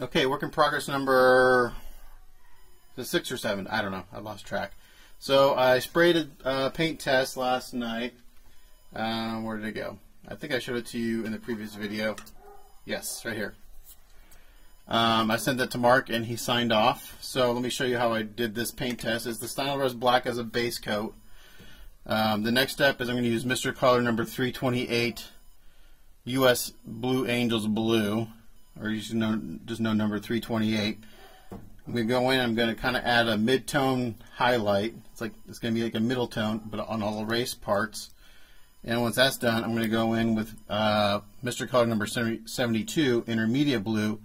Okay, work in progress number 6 or 7. I don't know. I lost track. So I sprayed a paint test last night. Where did it go? I think I showed it to you in the previous video. Yes, right here. I sent that to Mark and he signed off. So let me show you how I did this paint test. It's the Stynylrez Black as a base coat. The next step is I'm going to use Mr. Color number 328 US Blue Angels Blue, or you should know, just know number 328. I'm going to go in, I'm going to kind of add a mid-tone highlight. It's going to be like a middle tone, but on all erased parts. And once that's done, I'm going to go in with Mr. Color number 72 Intermediate Blue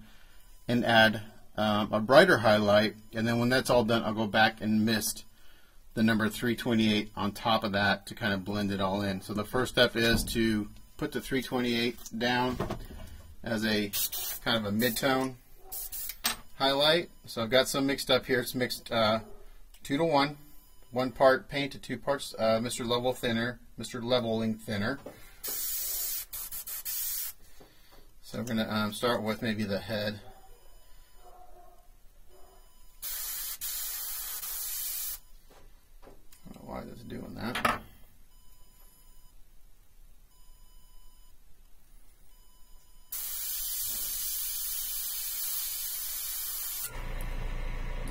and add a brighter highlight. And then when that's all done, I'll go back and mist the number 328 on top of that to kind of blend it all in. So the first step is to put the 328 down as a kind of a mid-tone highlight. So I've got some mixed up here. It's mixed 2 to 1. 1 part paint to 2 parts Mr. Leveling Thinner. So I'm going to start with maybe the head. I don't know why that's doing that.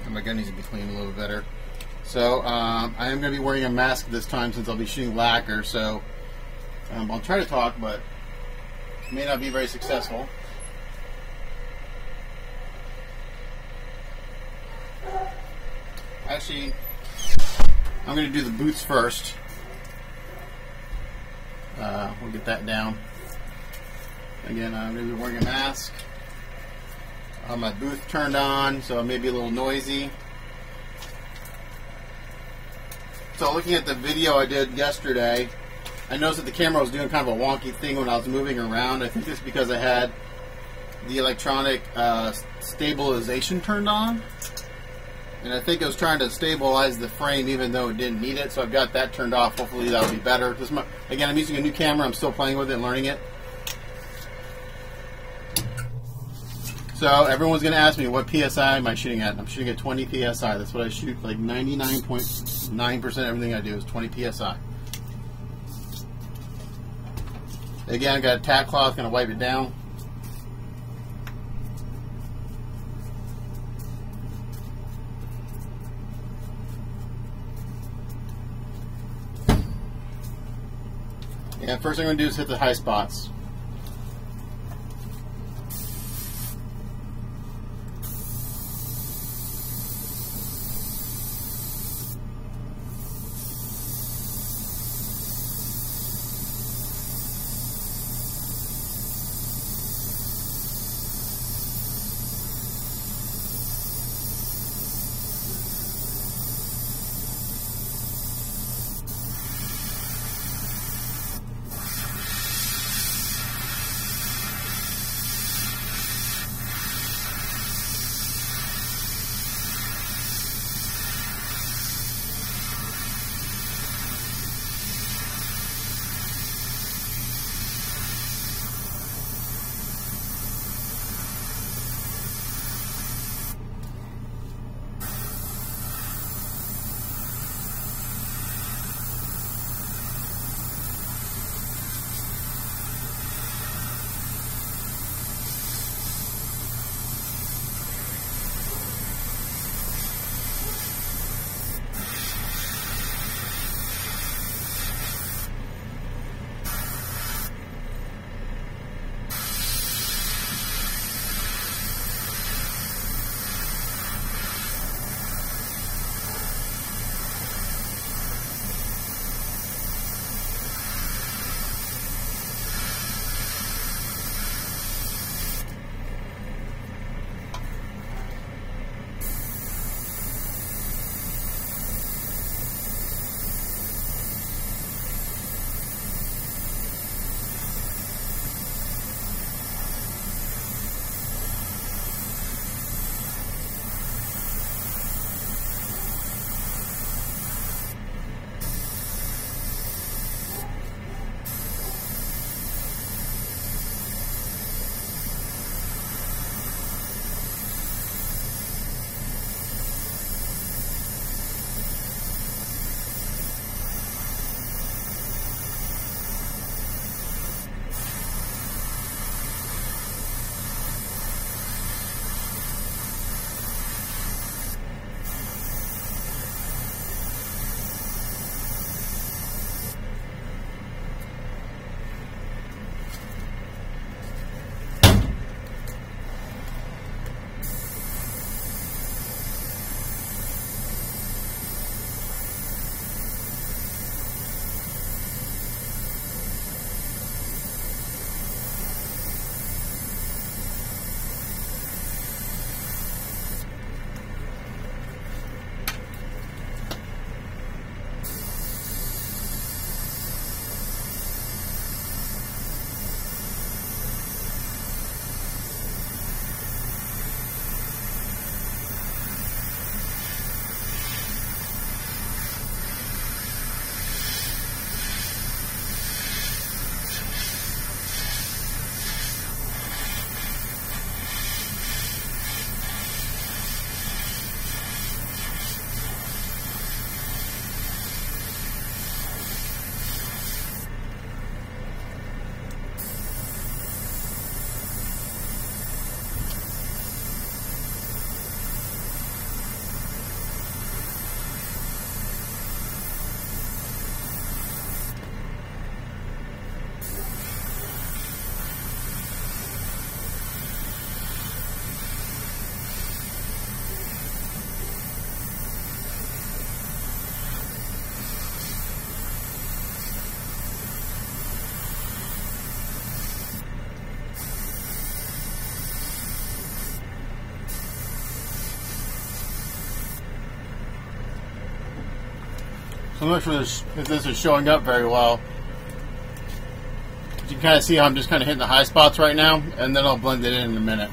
My gun needs to be cleaned a little bit better. So I am going to be wearing a mask this time since I'll be shooting lacquer. So I'll try to talk, but it may not be very successful. Actually, I'm going to do the boots first. We'll get that down. Again, I'm going to be wearing a mask. My booth turned on, so it may be a little noisy. So looking at the video I did yesterday, I noticed that the camera was doing kind of a wonky thing when I was moving around. I think it's because I had the electronic stabilization turned on. And I think it was trying to stabilize the frame even though it didn't need it. So I've got that turned off. Hopefully that'll be better. Again, I'm using a new camera. I'm still playing with it and learning it. So everyone's going to ask me, what PSI am I shooting at? I'm shooting at 20 PSI. That's what I shoot. Like 99.9% everything I do is 20 PSI. Again, I got a tack cloth, going to wipe it down. And first thing I'm going to do is hit the high spots. I'm not sure if this is showing up very well. You can kind of see how I'm just kind of hitting the high spots right now, and then I'll blend it in a minute.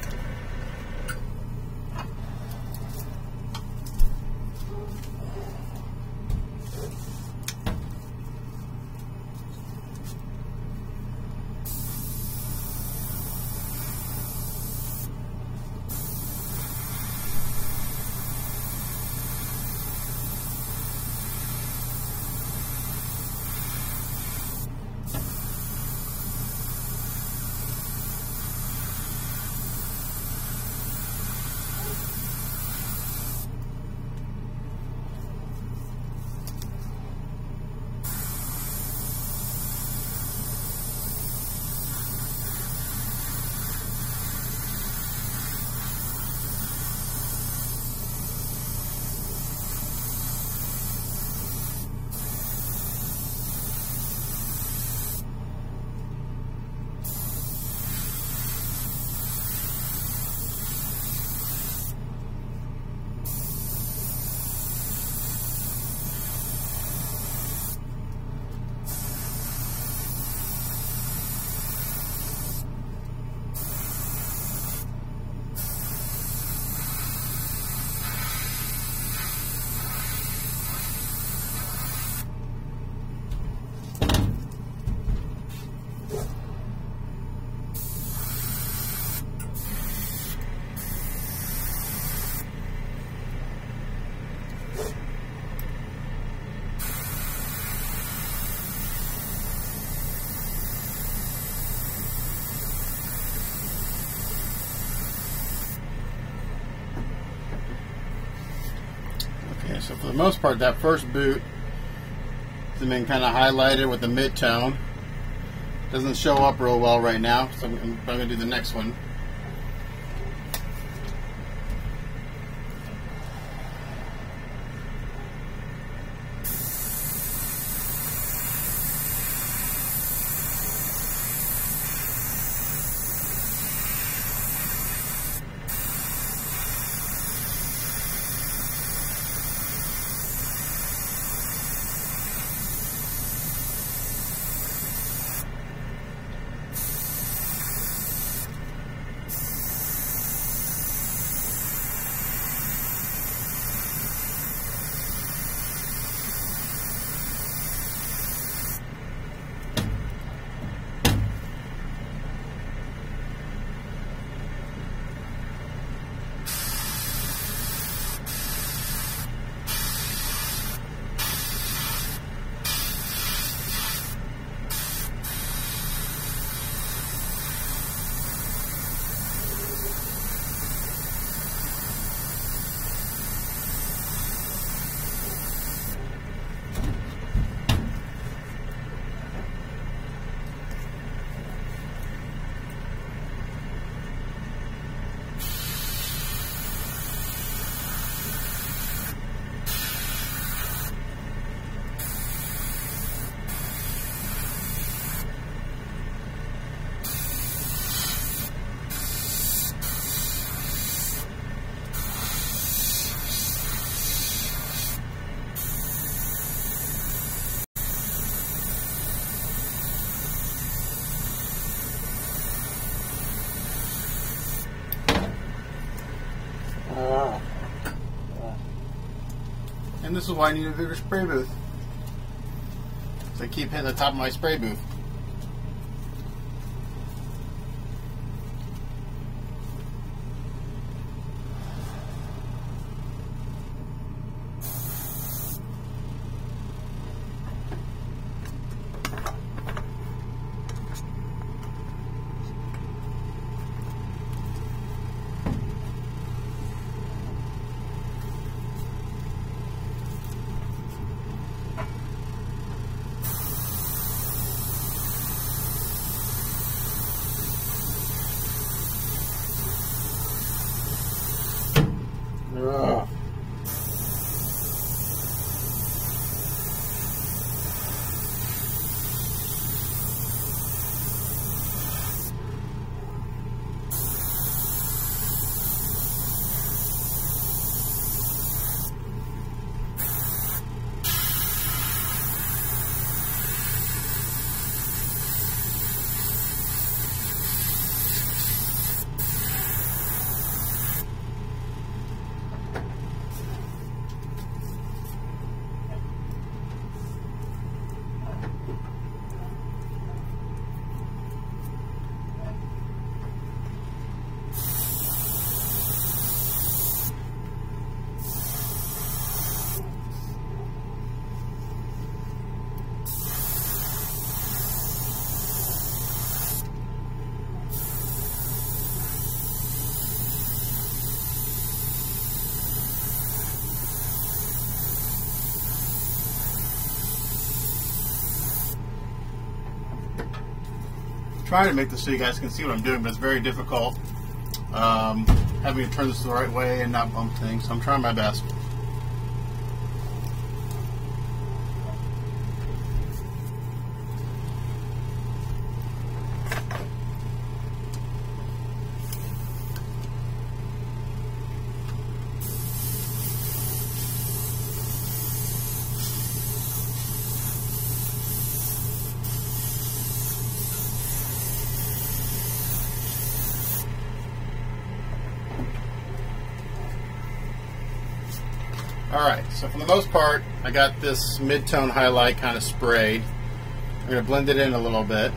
Okay, so for the most part, that first boot has been kind of highlighted with the mid-tone. Doesn't show up real well right now, so I'm going to do the next one. And this is why I need a bigger spray booth. So I keep hitting the top of my spray booth. trying to make this so you guys can see what I'm doing, but it's very difficult having to turn this the right way and not bump things, so I'm trying my best. Alright, so for the most part, I got this mid-tone highlight kind of sprayed. I'm going to blend it in a little bit.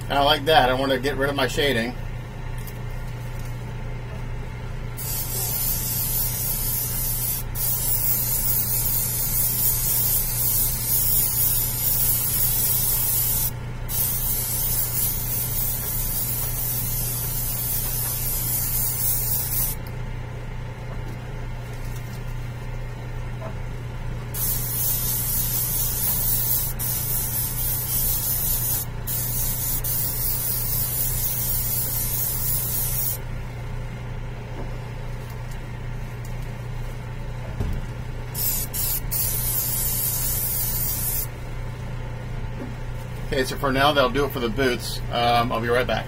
Kind of like that. I want to get rid of my shading. Okay, so for now, that'll do it for the boots. I'll be right back.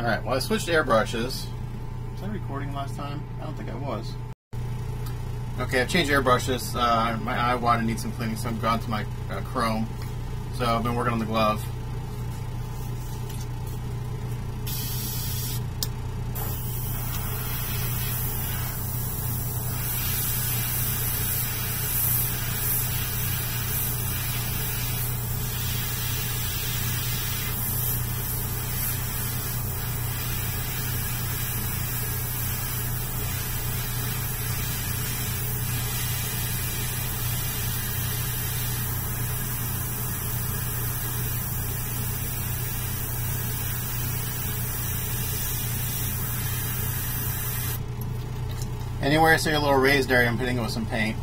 Alright, well I switched airbrushes. Was I recording last time? I don't think I was. Okay, I've changed airbrushes. My eye water needs some cleaning, so I've gone to my chrome. So I've been working on the glove. Anywhere I see a little raised area, I'm hitting it with some paint.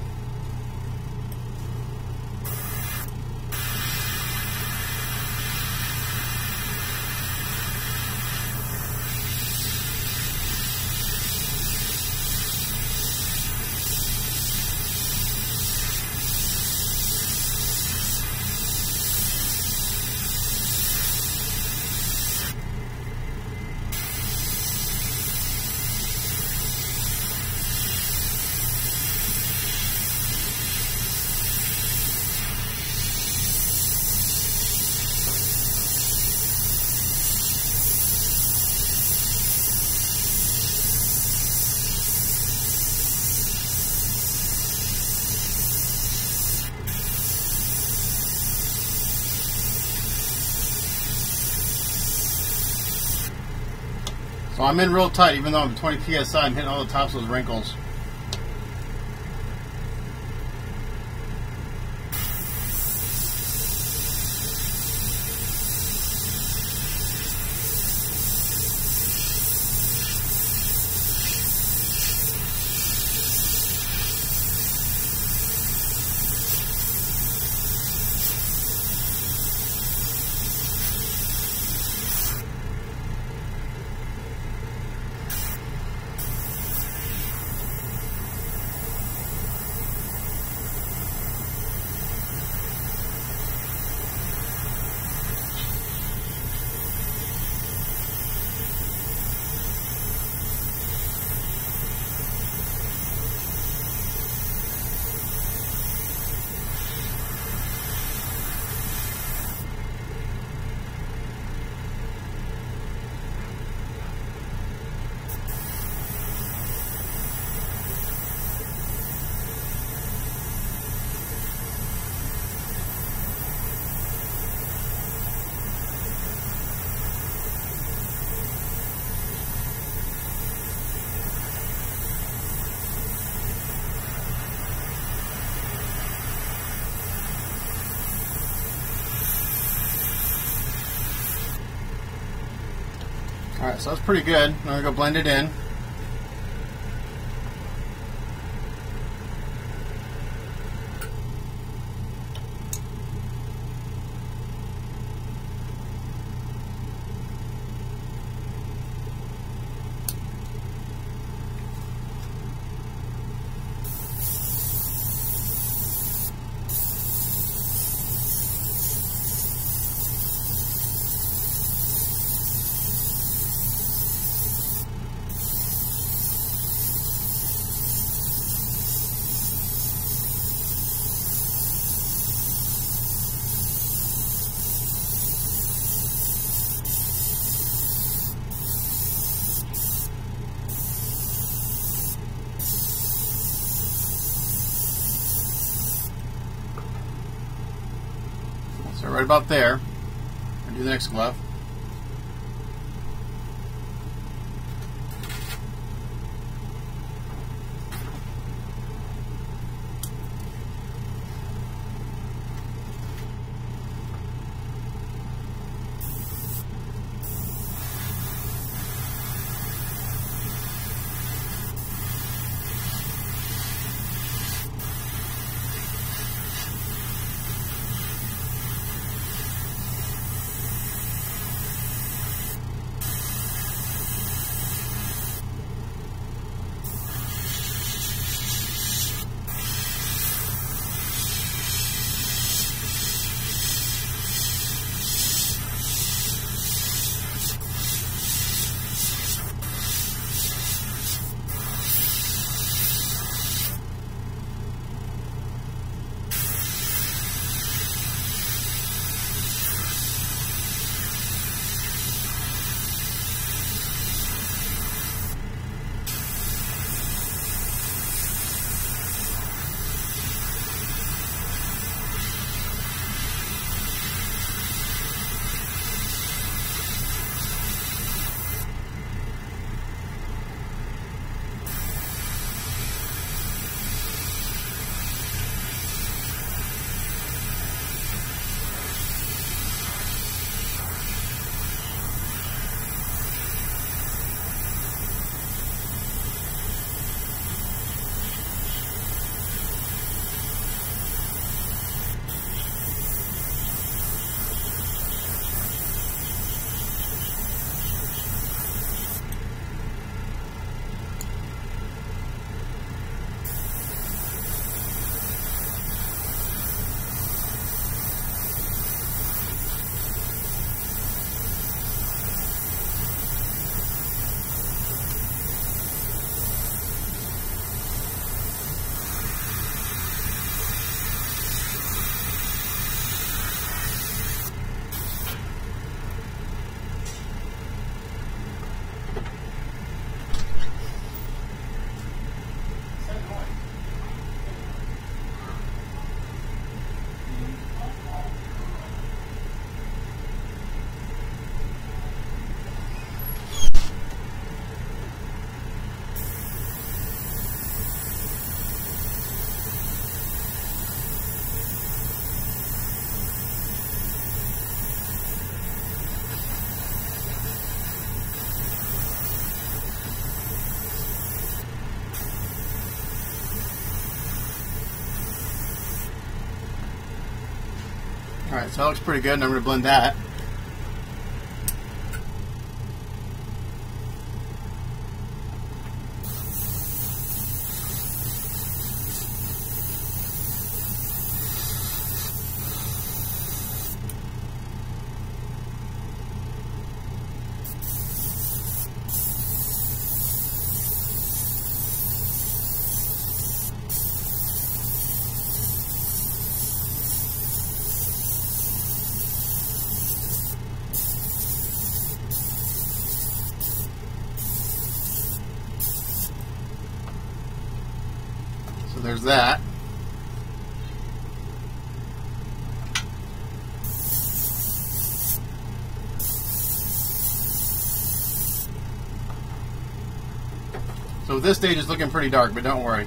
So I'm in real tight, even though I'm 20 psi, I'm hitting all the tops of those wrinkles. Alright, so that's pretty good. I'm going to go blend it in. So right about there, I'll do the next glove. Alright, so that looks pretty good, and I'm going to blend that. So there's that. So this stage is looking pretty dark, but don't worry.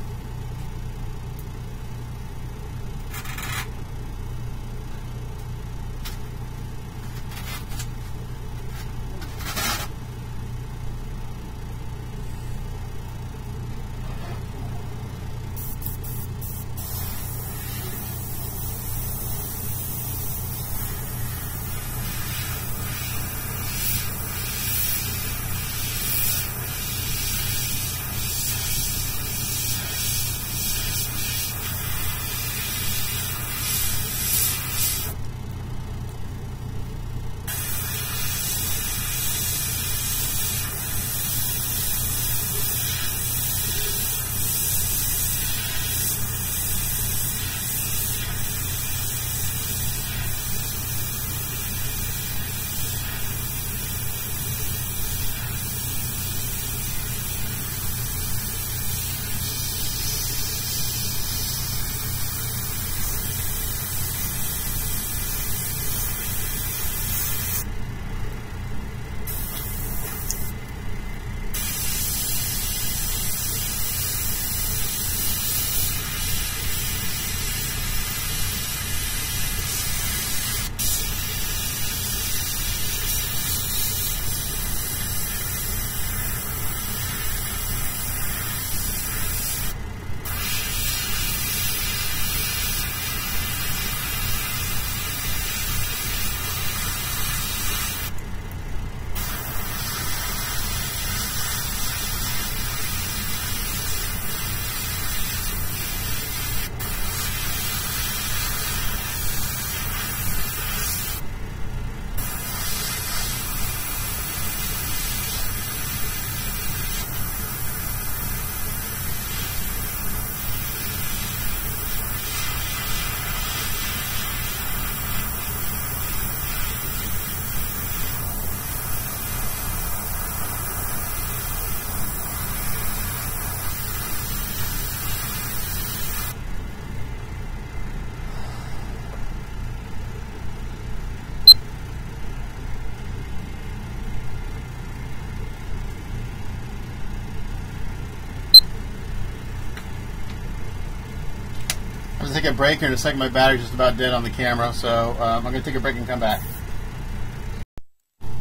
I'm going to take a break here in a second. My battery's just about dead on the camera, so I'm going to take a break and come back.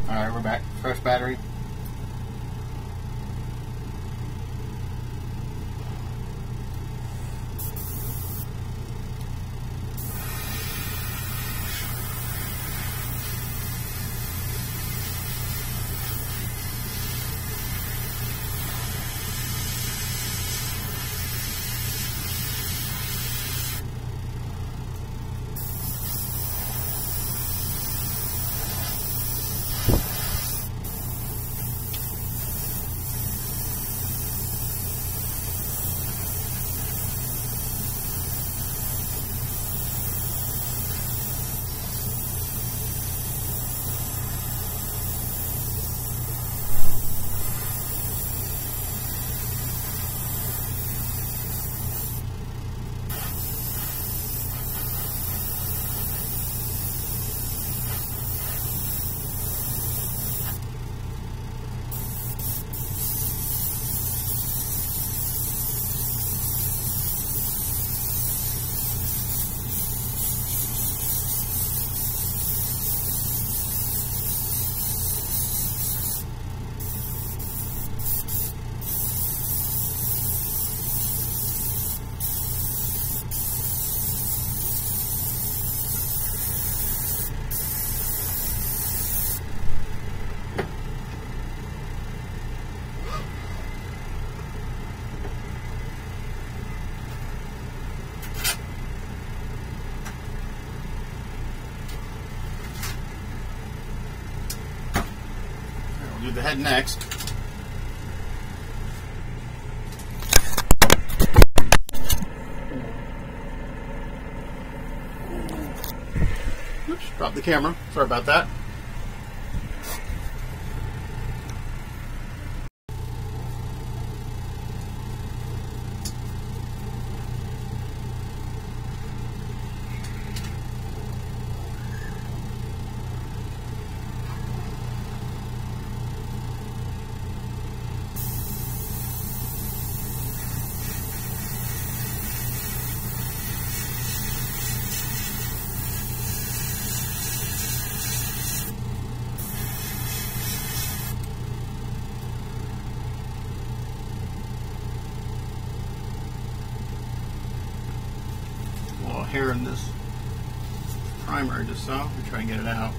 Alright, we're back. Fresh battery. do the head next. Oops, dropped the camera. Sorry about that. Hair in this primer I just saw. Let me try and get it out.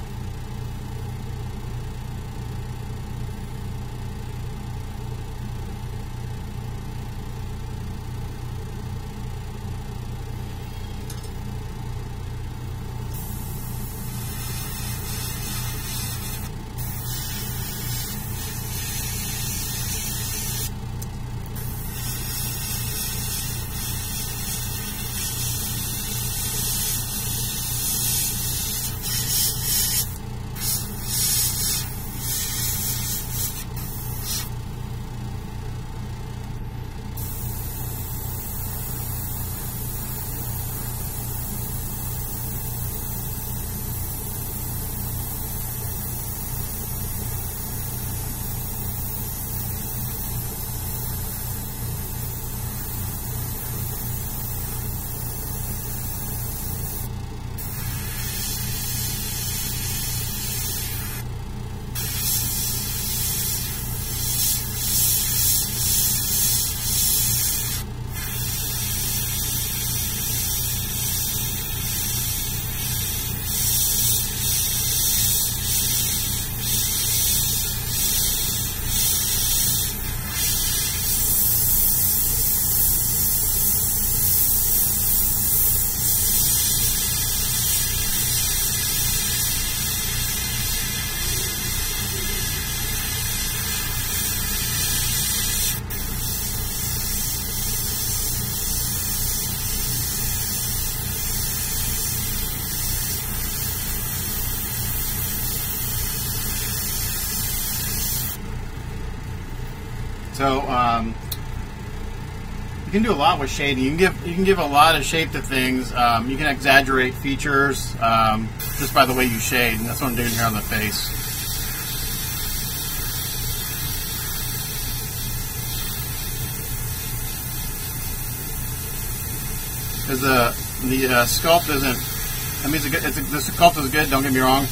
So you can do a lot with shading. You can give a lot of shape to things. You can exaggerate features just by the way you shade, and that's what I'm doing here on the face. Because the sculpt isn't. I mean, the sculpt is good. Don't get me wrong,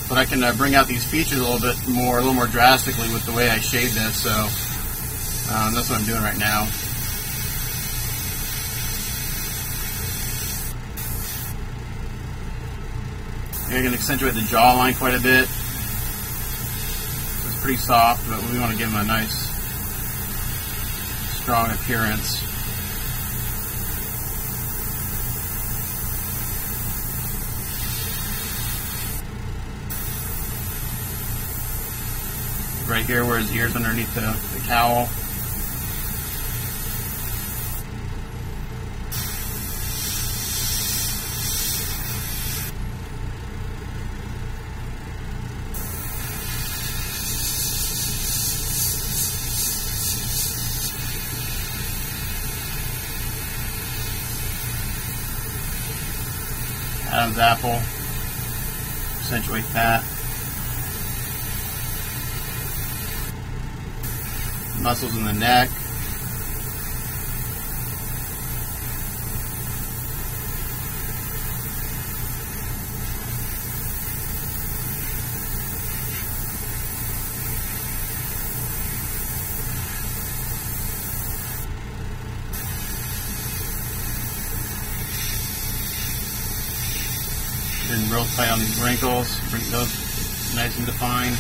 but I can bring out these features a little more drastically with the way I shade this. So. That's what I'm doing right now. I can accentuate the jawline quite a bit. It's pretty soft, but we want to give him a nice, strong appearance. Right here where his ear's underneath the cowl. Adam's apple, accentuate that. Muscles in the neck. And real tight on these wrinkles, bring those nice and defined.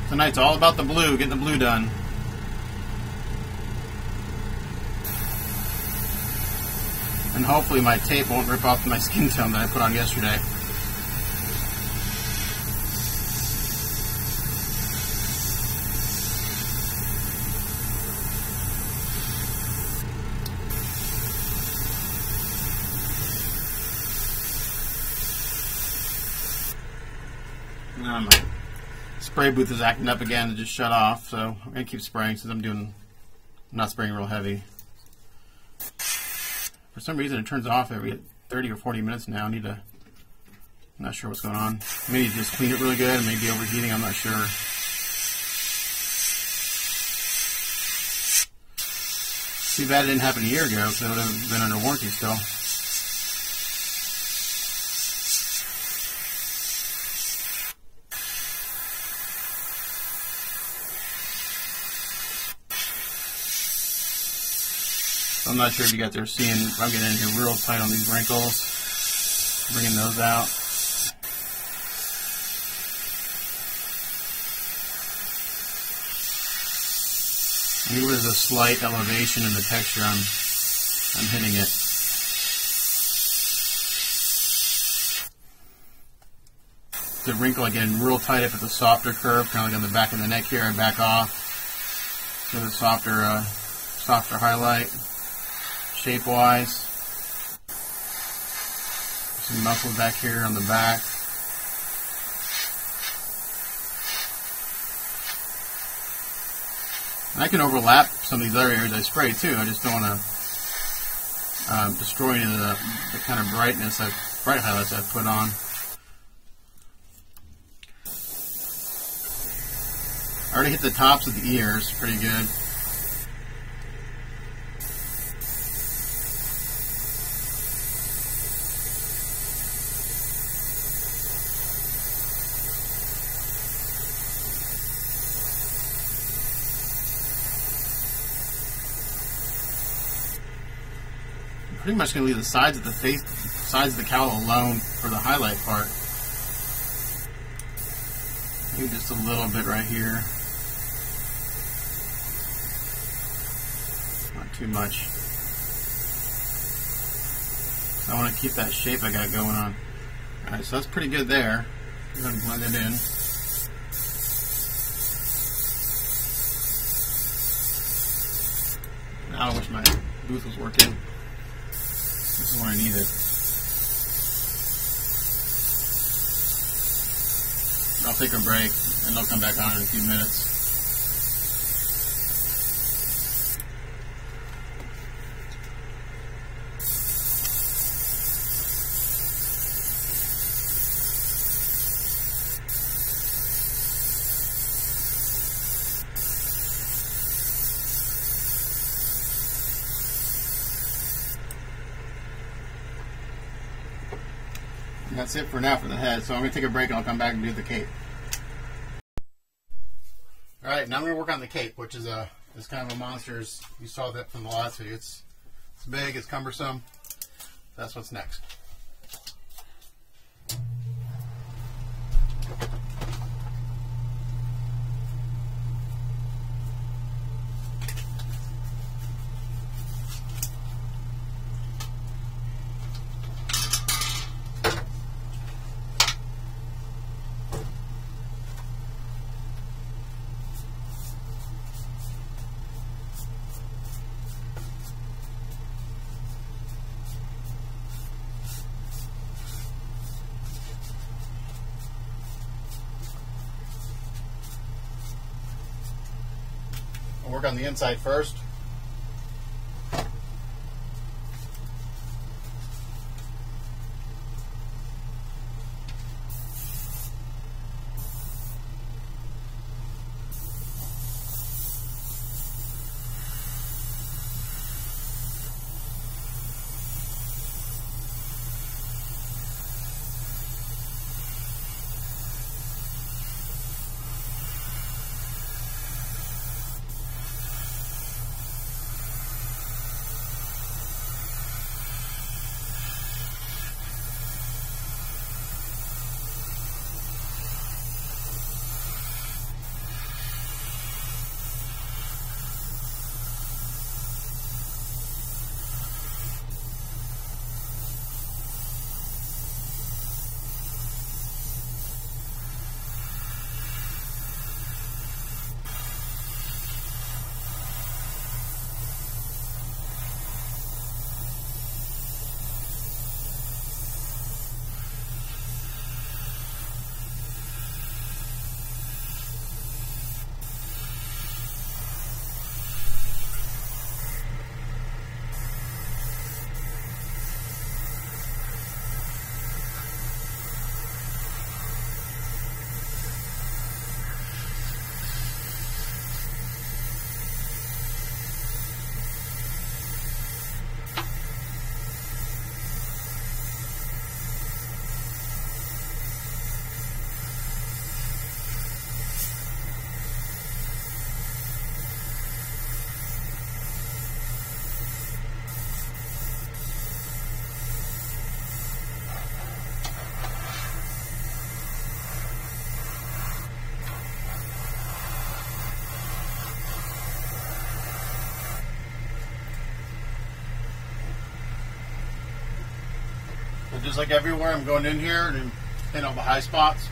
Tonight's all about the blue, getting the blue done. And hopefully my tape won't rip off my skin tone that I put on yesterday. Now my spray booth is acting up again. It just shut off, so I'm going to keep spraying since I'm not spraying real heavy. For some reason it turns off every 30 or 40 minutes now. I'm not sure what's going on. Maybe just clean it really good, maybe overheating, I'm not sure. Too bad it didn't happen a year ago, because it would have been under warranty still. I'm not sure if you guys are seeing, I'm getting in here real tight on these wrinkles, bringing those out. Maybe there's a slight elevation in the texture, I'm hitting it. The wrinkle again real tight if it's a softer curve, kind of like on the back of the neck here, I back off. So the softer highlight. Shape-wise, some muscle back here on the back. And I can overlap some of these other areas I spray too. I just don't want to destroy any of the kind of bright highlights I've put on. I already hit the tops of the ears pretty good. Pretty much going to leave the sides of the face, sides of the cowl alone for the highlight part. Maybe just a little bit right here. Not too much. I want to keep that shape I got going on. Alright, so that's pretty good there. Go ahead and blend it in. Now I wish my booth was working. This is what I needed. I'll take a break and I'll come back on in a few minutes. That's it for now for the head, so I'm going to take a break and I'll come back and do the cape. Alright, now I'm going to work on the cape, which is kind of a monster. You saw that from the last video. It's big, it's cumbersome. That's what's next. I'll work on the inside first. So just like everywhere, I'm going in here and hitting all the high spots.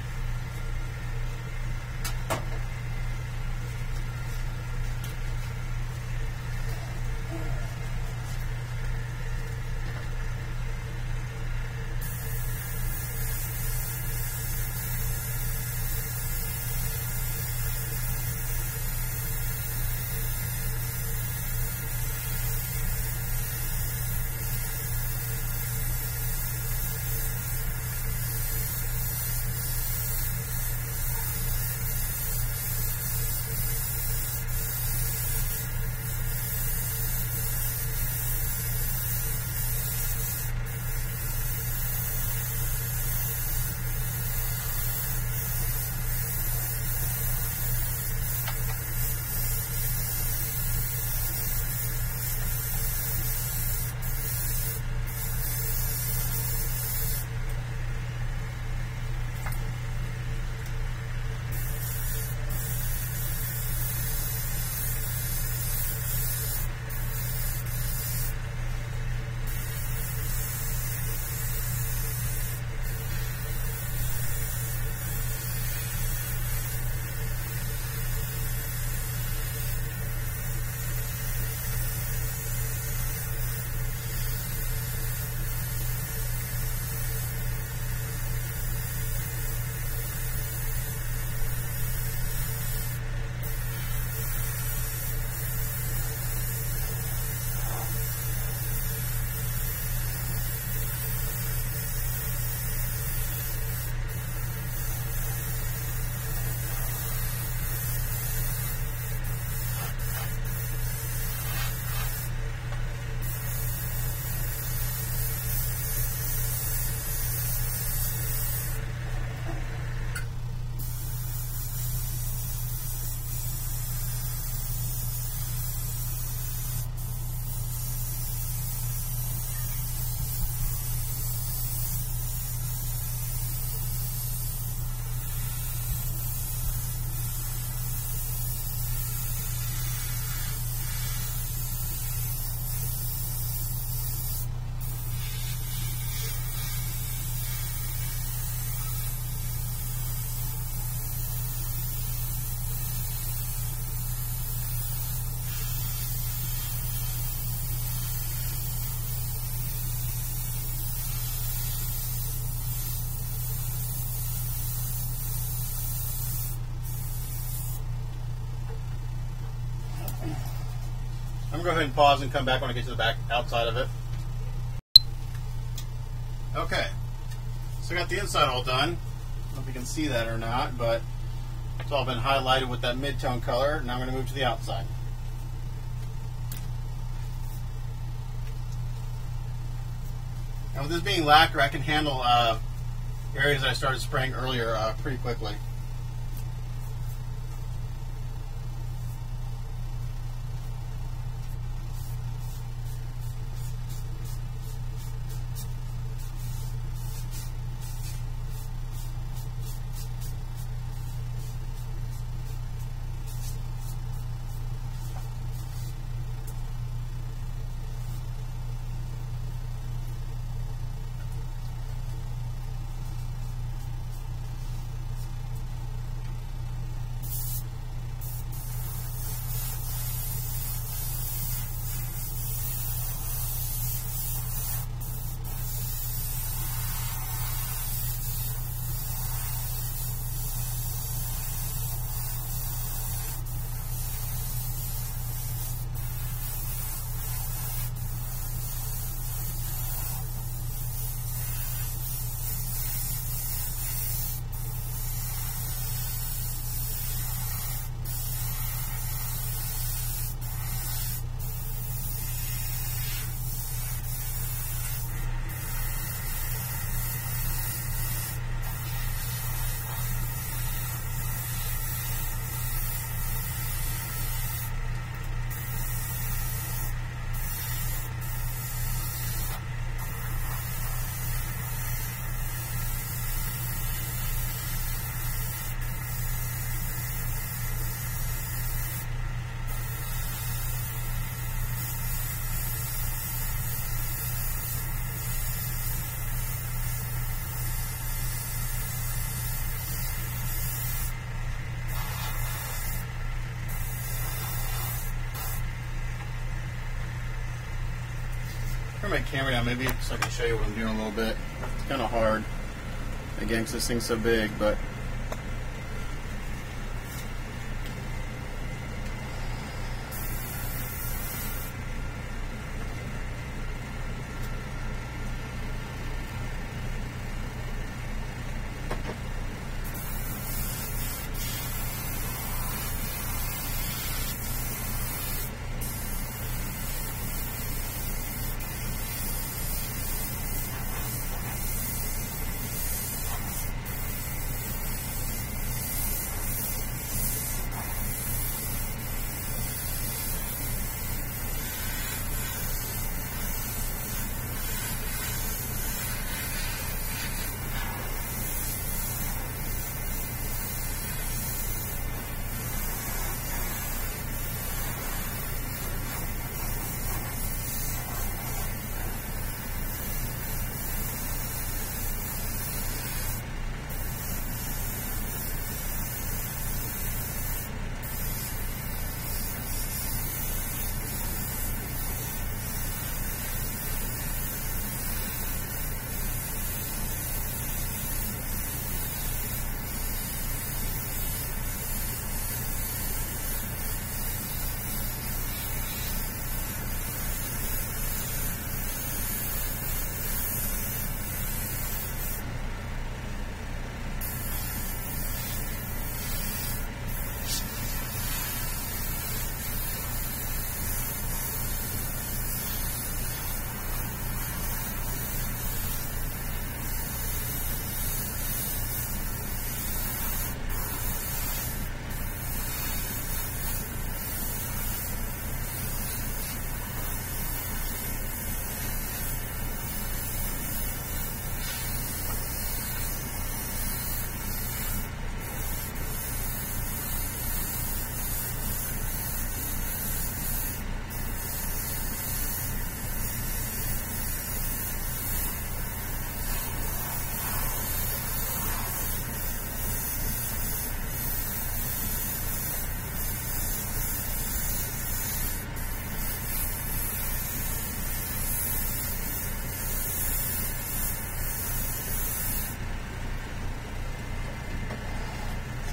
I'm going to go ahead and pause and come back when I get to the back outside of it. Okay, so I got the inside all done. I don't know if you can see that or not, but it's all been highlighted with that mid-tone color. Now I'm going to move to the outside. Now with this being lacquer, I can handle areas that I started spraying earlier pretty quickly. Turn my camera down maybe so I can show you what I'm doing a little bit. It's kind of hard, again, because this thing's so big, but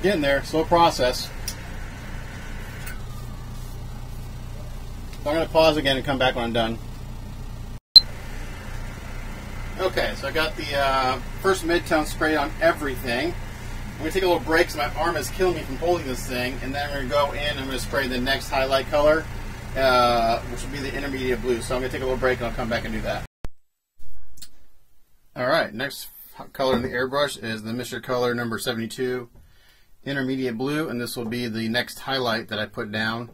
getting there, slow process. So I'm going to pause again and come back when I'm done. Okay, so I got the first mid-tone sprayed on everything. I'm going to take a little break because my arm is killing me from holding this thing, and then I'm going to go in and I'm going to spray the next highlight color, which will be the intermediate blue. So I'm going to take a little break and I'll come back and do that. Alright, next color in the airbrush is the Mr. Color number 72. Intermediate blue, and this will be the next highlight that I put down.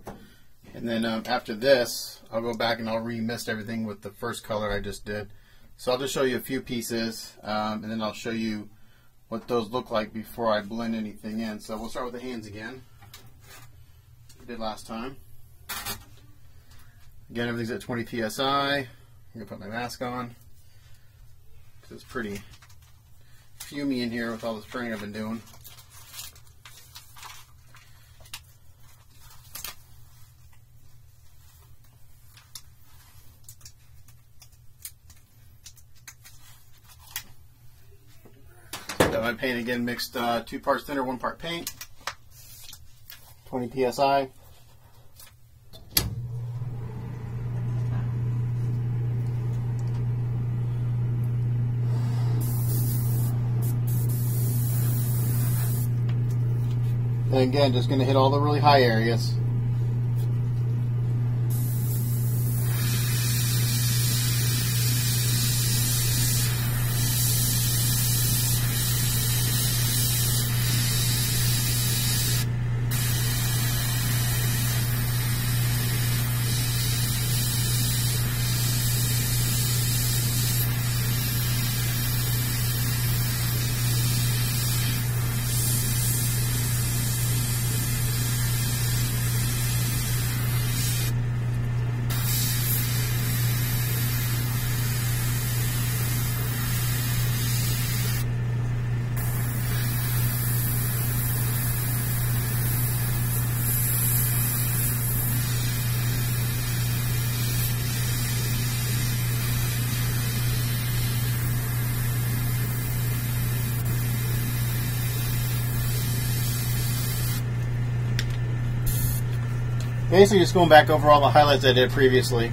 And then after this, I'll go back and I'll re-mist everything with the first color I just did. So I'll just show you a few pieces, and then I'll show you what those look like before I blend anything in. So we'll start with the hands again, we did last time. Again, everything's at 20 psi. I'm going to put my mask on because it's pretty fumey in here with all the spraying I've been doing. Got my paint again mixed 2 parts thinner, 1 part paint, 20 psi. And again, just going to hit all the really high areas. Basically just going back over all the highlights I did previously.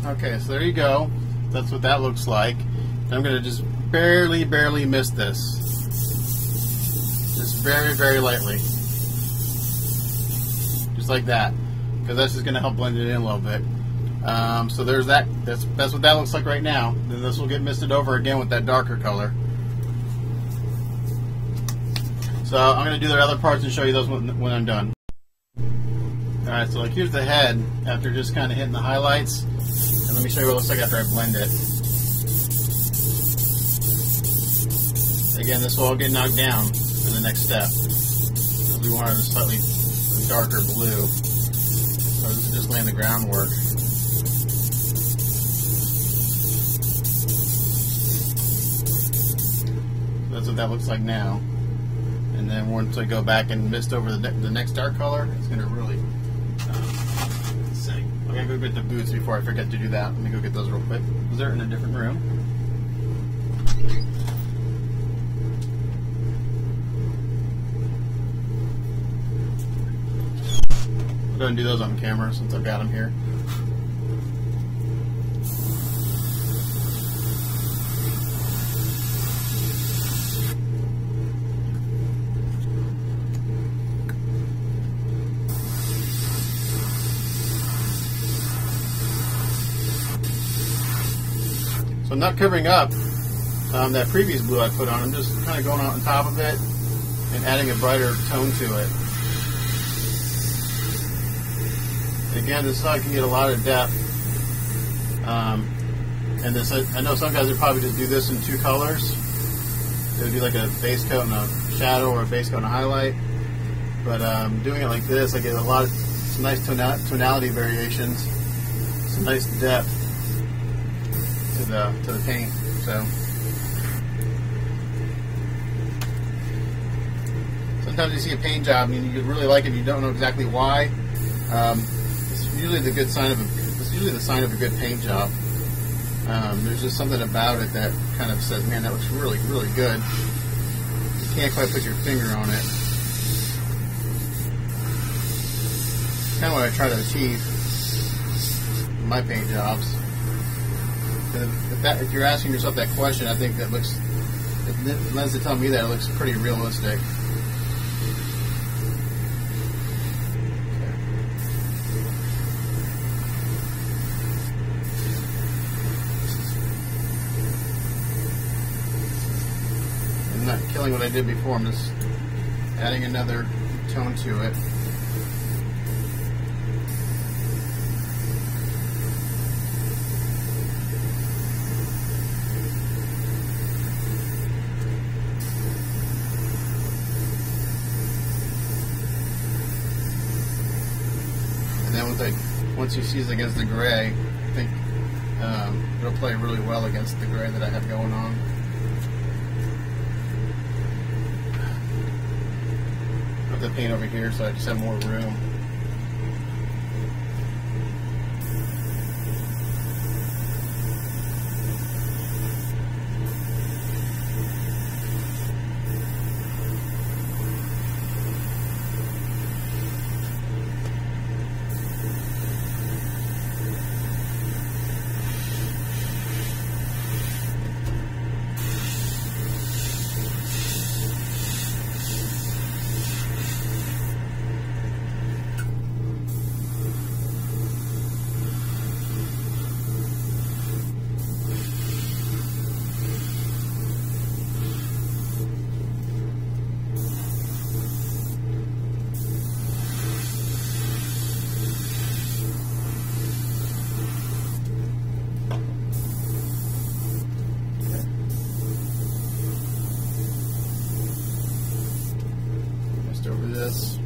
Okay, so there you go. That's what that looks like. And I'm going to just barely miss this. Just very lightly. Just like that. Because that's just going to help blend it in a little bit. So there's that. That's what that looks like right now. Then this will get misted over again with that darker color. So I'm going to do the other parts and show you those when I'm done. Alright, so like here's the head after just kind of hitting the highlights. And let me show you what it looks like after I blend it. Again, this will all get knocked down in the next step. We wanted a slightly darker blue. So this is just laying the groundwork. That's what that looks like now. And then once I go back and mist over the next dark color, it's going to really sing. I'm going to go get the boots before I forget to do that. Let me go get those real quick. They're in a different room. I'll go ahead and do those on camera since I've got them here. So I'm not covering up that previous blue I put on. I'm just kind of going out on top of it and adding a brighter tone to it. Again, this is how I can get a lot of depth. And this, I know some guys would probably just do this in two colors. They would do like a base coat and a shadow, or a base coat and a highlight. But doing it like this, I get some nice tonality variations, some nice depth to the paint. So sometimes you see a paint job and you really like it and you don't know exactly why. It's usually the sign of a good paint job. There's just something about it that kind of says, man, that looks really good. You can't quite put your finger on it. It's kind of what I try to achieve in my paint jobs. If you're asking yourself that question, I think that looks it lends to tell me that it looks pretty realistic. I'm not killing what I did before, I'm just adding another tone to it. And then once you see it against the gray, I think it'll play really well against the gray that I have going on. I have the paint over here, so I just have more room. Over this.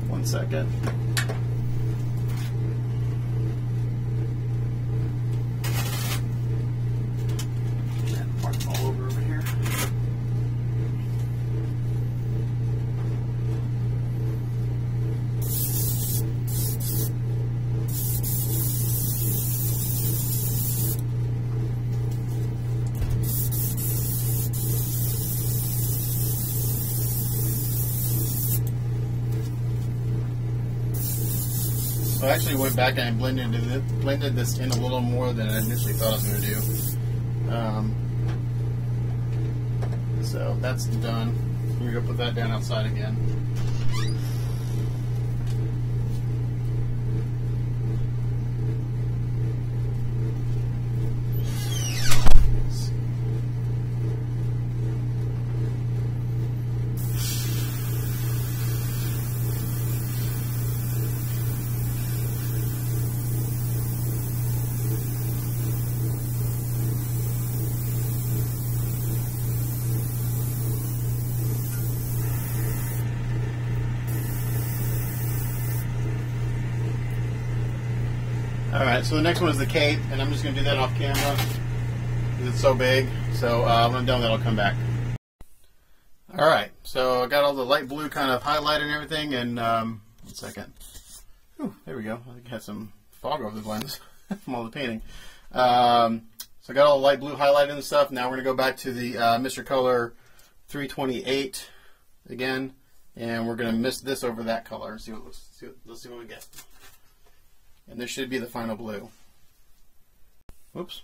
One second. All over here. So I actually went back and I blended this in a little more than I initially thought I was going to do. So that's done. We're going to put that down outside again. Alright, so the next one is the cape, and I'm just going to do that off camera because it's so big. So when I'm done with that, I'll come back. Alright, so I got all the light blue kind of highlighted and everything, and 1 second. Ooh, there we go. I think I had some fog over the lens from all the painting. So I got all the light blue highlighted and stuff. Now we're going to go back to the Mr. Color 328 again, and we're going to mist this over that color. Let's see what we get. And this should be the final blue. Whoops.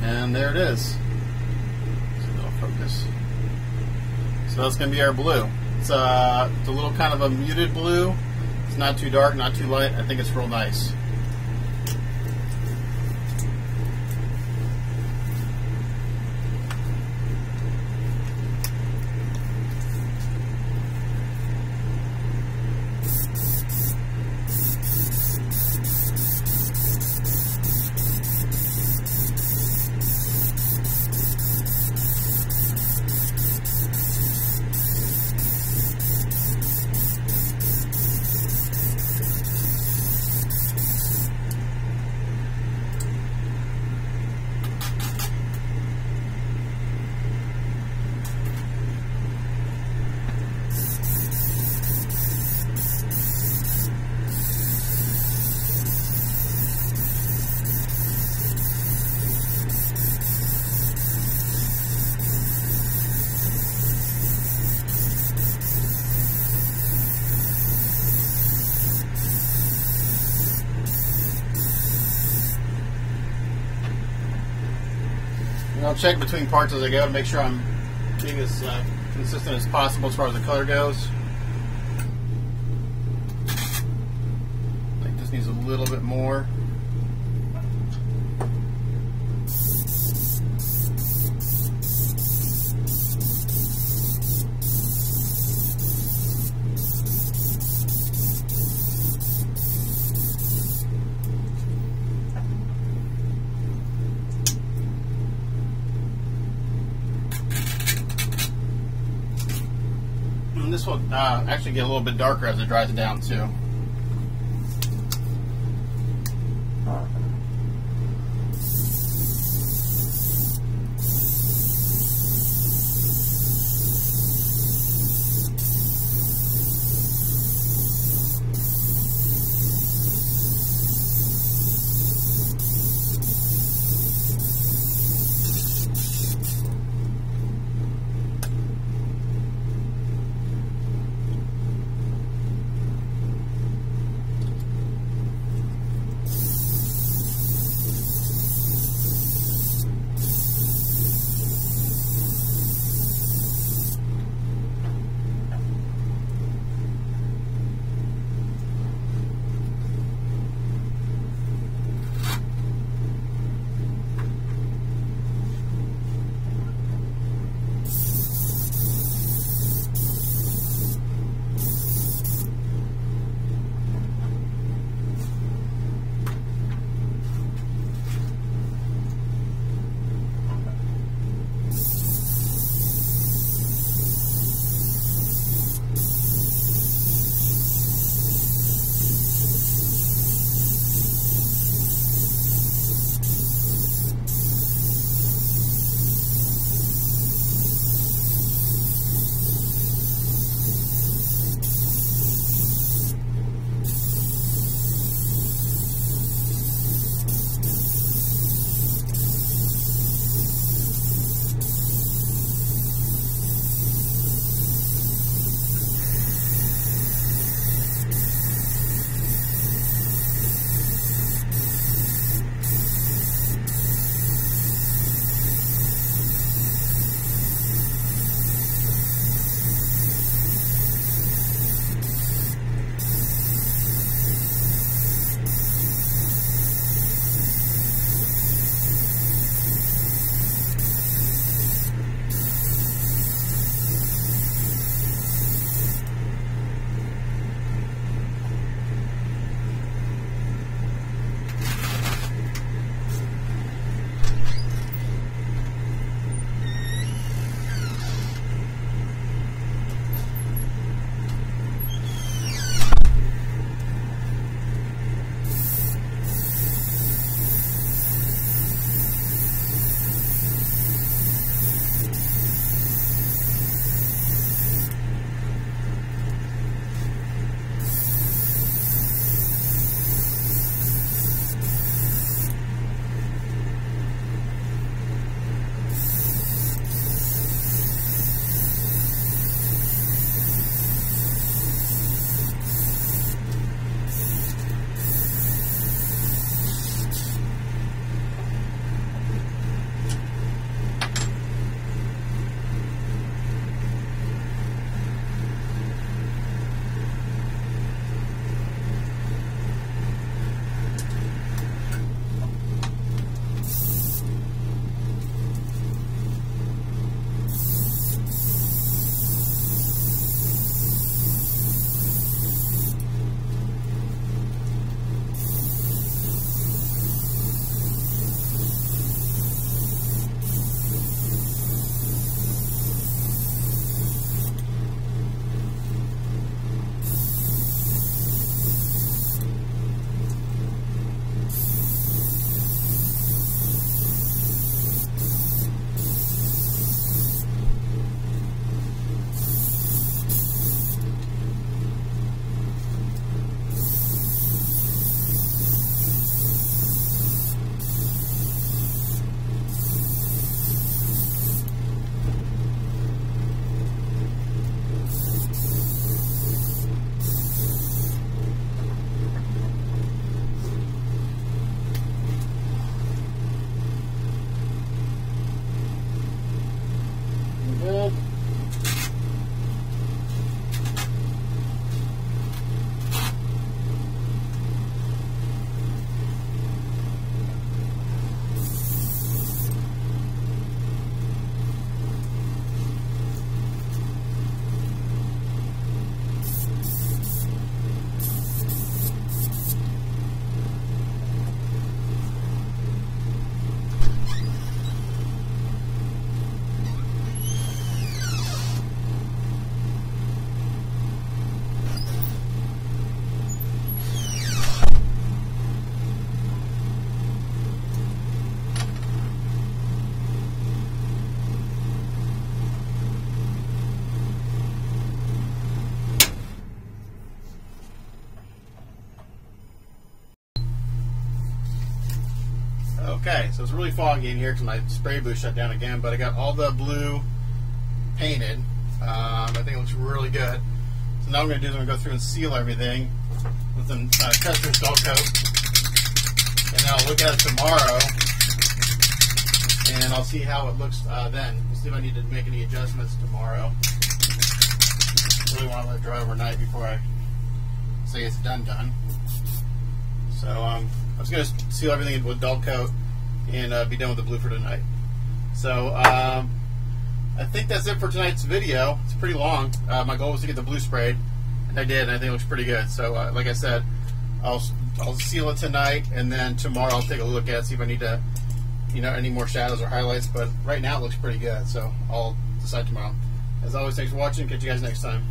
And there it is. So that'll focus. So that's going to be our blue. It's a little kind of a muted blue. It's not too dark, not too light. I think it's real nice. And I'll check between parts as I go to make sure I'm being as consistent as possible as far as the color goes. Like this needs a little bit more. And this will actually get a little bit darker as it dries it down too. Okay, so it's really foggy in here because my spray booth shut down again, but I got all the blue painted. I think it looks really good. So now what I'm going to do is I'm going to go through and seal everything with some Custer's dull coat, and then I'll look at it tomorrow, and I'll see how it looks then. We'll see if I need to make any adjustments tomorrow. I really want to let it dry overnight before I say it's done. So I'm just going to seal everything with dull coat and be done with the blue for tonight. So I think that's it for tonight's video. It's pretty long. My goal was to get the blue sprayed, and I did, and I think it looks pretty good. So like I said, I'll seal it tonight, and then tomorrow I'll take a look at it, see if I need to, any more shadows or highlights. But right now it looks pretty good, so I'll decide tomorrow. As always, thanks for watching. Catch you guys next time.